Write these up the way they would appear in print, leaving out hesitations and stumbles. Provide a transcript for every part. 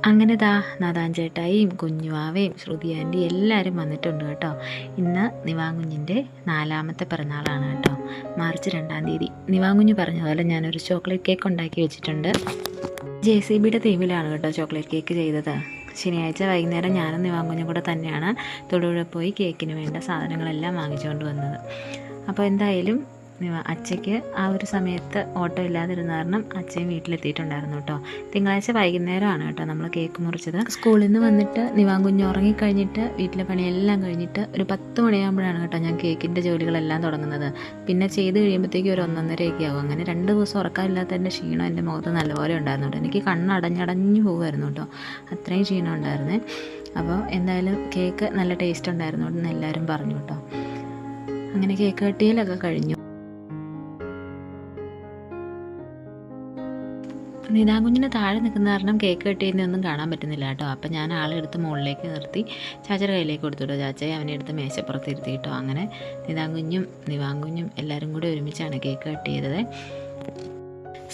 അങ്ങനെ നാദാൻ ചേട്ടായിയും കുഞ്ഞുവാവയും ശ്രുതി ആൻറ്റി എല്ലാവരും വന്നിട്ടുണ്ട് കേട്ടോ. ഇന്ന് നിവാങ്കുഞ്ഞിൻ്റെ 4ാമത്തെ പിറന്നാളാണ് കേട്ടോ. മാർച്ച് 2-ാം തീയതി. നിവാങ്കുഞ്ഞ് പറഞ്ഞ പോലെ ഞാനൊരു ചോക്ലേറ്റ് കേക്ക് ഉണ്ടാക്കി വെച്ചിട്ടുണ്ട്. JCBയുടെ തീമിലാണ് കേട്ടോ ചോക്ലേറ്റ് കേക്ക് ചെയ്തത്. ശനിയാഴ്ച വൈകുന്നേരം ഞാനും നിവാങ്കുഞ്ഞും കൂടെ തന്നെയാണ് തൊടുപുഴ പോയി കേക്കിന് വേണ്ട സാധനങ്ങളെല്ലാം വാങ്ങിച്ചുകൊണ്ട് വന്നത്. അപ്പോൾ എന്തായാലും അച്ഛയ്ക്ക് ആ ഒരു സമയത്ത് ഓട്ടോ ഇല്ലാതിരുന്ന കാരണം അച്ഛയും വീട്ടിലെത്തിയിട്ടുണ്ടായിരുന്നു കേട്ടോ. തിങ്കളാഴ്ച വൈകുന്നേരമാണ് കേട്ടോ നമ്മൾ കേക്ക് മുറിച്ചത്. സ്കൂളിൽ നിന്ന് വന്നിട്ട് നിവാങ്കുഞ്ഞ് ഉറങ്ങിക്കഴിഞ്ഞിട്ട് വീട്ടിലെ പണിയെല്ലാം കഴിഞ്ഞിട്ട് ഒരു 10 മണിയാകുമ്പോഴാണ് കേട്ടോ ഞാൻ കേക്കിൻ്റെ ജോലികളെല്ലാം തുടങ്ങുന്നത്. പിന്നെ ചെയ്ത് കഴിയുമ്പോഴത്തേക്കും ഒരു 1:30 ആവും. അങ്ങനെ 2 ദിവസം ഉറക്കമില്ലാത്തതിൻ്റെ ക്ഷീണം എൻ്റെ മുഖത്ത് നല്ലപോലെ ഉണ്ടായിരുന്നു കേട്ടോ. എനിക്ക് കണ്ണടഞ്ഞടഞ്ഞു പോകുമായിരുന്നു കേട്ടോ, അത്രയും ക്ഷീണം ഉണ്ടായിരുന്നേ. അപ്പോൾ എന്തായാലും കേക്ക് നല്ല ടേസ്റ്റ് ഉണ്ടായിരുന്നു എന്ന് എല്ലാവരും പറഞ്ഞു കേട്ടോ. അങ്ങനെ കേക്ക് കട്ടിയിലൊക്കെ കഴിഞ്ഞു. നിതാങ്കുഞ്ഞിന് താഴെ നിൽക്കുന്ന കാരണം കേക്ക് കട്ടിയൊന്നും കാണാൻ പറ്റുന്നില്ല കേട്ടോ. അപ്പം ഞാൻ ആളെടുത്ത് മുകളിലേക്ക് നിർത്തി ചാച്ചയുടെ കയ്യിലേക്ക് കൊടുത്തുട്ടോ. ചാച്ചയെ അവനെ എടുത്ത് മേശപ്പുറത്ത് ഇരുത്തി കേട്ടോ. അങ്ങനെ നിവാങ്കുഞ്ഞും എല്ലാവരും കൂടി ഒരുമിച്ചാണ് കേക്ക് കട്ട് ചെയ്തത്.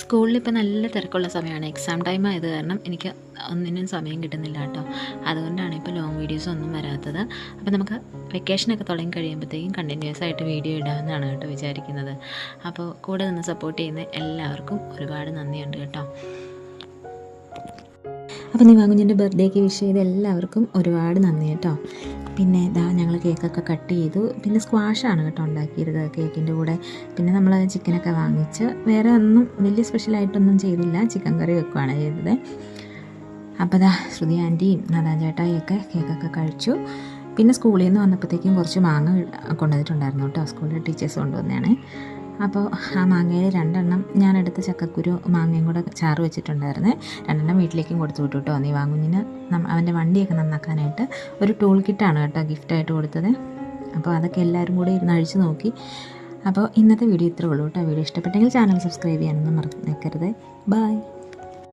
സ്കൂളിൽ ഇപ്പോൾ നല്ല തിരക്കുള്ള സമയമാണ്. എക്സാം ടൈം ആയത് കാരണം എനിക്ക് ഒന്നിനും സമയം കിട്ടുന്നില്ല കേട്ടോ. അതുകൊണ്ടാണ് ഇപ്പോൾ ലോങ് വീഡിയോസ് ഒന്നും വരാത്തത്. അപ്പോൾ നമുക്ക് വെക്കേഷനൊക്കെ തുടങ്ങി കഴിയുമ്പോഴത്തേക്കും കണ്ടിന്യൂസ് ആയിട്ട് വീഡിയോ ഇടാമെന്നാണ് കേട്ടോ വിചാരിക്കുന്നത്. അപ്പോൾ കൂടെ നിന്ന് സപ്പോർട്ട് ചെയ്യുന്ന എല്ലാവർക്കും ഒരുപാട് നന്ദിയുണ്ട് കേട്ടോ. അപ്പോൾ നിവാങ്കുഞ്ഞിൻ്റെ ബർത്ത്ഡേക്ക് വിഷ് ചെയ്ത എല്ലാവർക്കും ഒരുപാട് നന്ദി കേട്ടോ. പിന്നെ ഞങ്ങൾ കേക്കൊക്കെ കട്ട് ചെയ്തു. പിന്നെ സ്ക്വാഷാണ് കേട്ടോ ഉണ്ടാക്കിയത് കേക്കിൻ്റെ കൂടെ. പിന്നെ നമ്മൾ ചിക്കനൊക്കെ വാങ്ങിച്ച് വേറെ ഒന്നും വലിയ സ്പെഷ്യലായിട്ടൊന്നും ചെയ്തില്ല, ചിക്കൻ കറി വെക്കുകയാണ് ചെയ്തത്. അപ്പോൾ ശ്രുതി ആൻറ്റിയും നാദാൻ ചേട്ടായിയൊക്കെ കേക്കൊക്കെ കഴിച്ചു. പിന്നെ സ്കൂളിൽ നിന്ന് വന്നപ്പോഴത്തേക്കും കുറച്ച് മാങ്ങ കൊണ്ടുവന്നിട്ടുണ്ടായിരുന്നു കേട്ടോ. സ്കൂളിലെ ടീച്ചേഴ്സ് കൊണ്ടുവന്നതാണ്. അപ്പോൾ ആ മാങ്ങയിൽ 2 എണ്ണം ഞാനെടുത്ത ചക്കക്കുരു മാങ്ങയും കൂടെ ചാറ് വെച്ചിട്ടുണ്ടായിരുന്നേ. 2 എണ്ണം വീട്ടിലേക്കും കൊടുത്തു വിട്ടു കേട്ടോ. നിവാങ്കുഞ്ഞിന് അവൻ്റെ വണ്ടിയൊക്കെ നന്നാക്കാനായിട്ട് ഒരു ടൂൾ കിറ്റാണ് കേട്ടോ ഗിഫ്റ്റായിട്ട് കൊടുത്തത്. അപ്പോൾ അതൊക്കെ എല്ലാവരും കൂടി ഇരുന്ന് അഴിച്ച് നോക്കി. അപ്പോൾ ഇന്നത്തെ വീഡിയോ ഇത്രേ ഉള്ളൂ കേട്ടോ. വീഡിയോ ഇഷ്ടപ്പെട്ടെങ്കിൽ ചാനൽ സബ്സ്ക്രൈബ് ചെയ്യാനൊന്നും മറക്കരുത്. ബൈ.